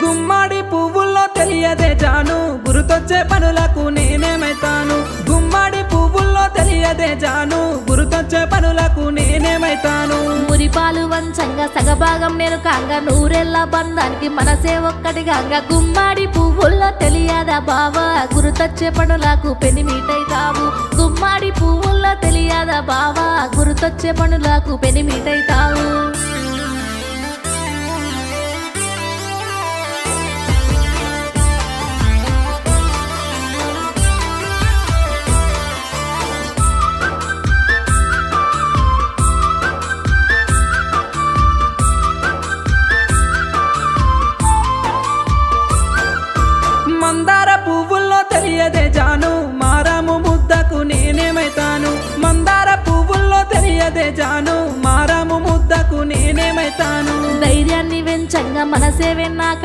గుమ్మడి పువ్వుల్లో తెలియదే జాను గురుతొచ్చే పనులకు నేనేమైతాను గుమ్మడి పువ్వుల్లో తెలియదే జాను గురుతొచ్చే పనులకు నేనేమైతాను మురిపాలు వంచంగా సగభాగం నేను కాంగా నూరెళ్ళ బంధానికి మనసే ఒక్కటిగా గుమ్మడి పువ్వుల్లో తెలియదా బావా గురుతొచ్చే పనులకు పెనిమిటైతావు గుమ్మడి పువ్వుల్లో తెలియదా బావా గురుతొచ్చే పనులకు పెనిమిటైతావు మందార పువ్వుల్లో తెలియదే జాను మారాము ముద్దకు నేనేమైతాను మందార పువ్వుల్లో తెలియదే జాను మారాము ముద్దకు నేనేమైతాను ధైర్యాన్ని వెంచంగా మనసే వెన్నాక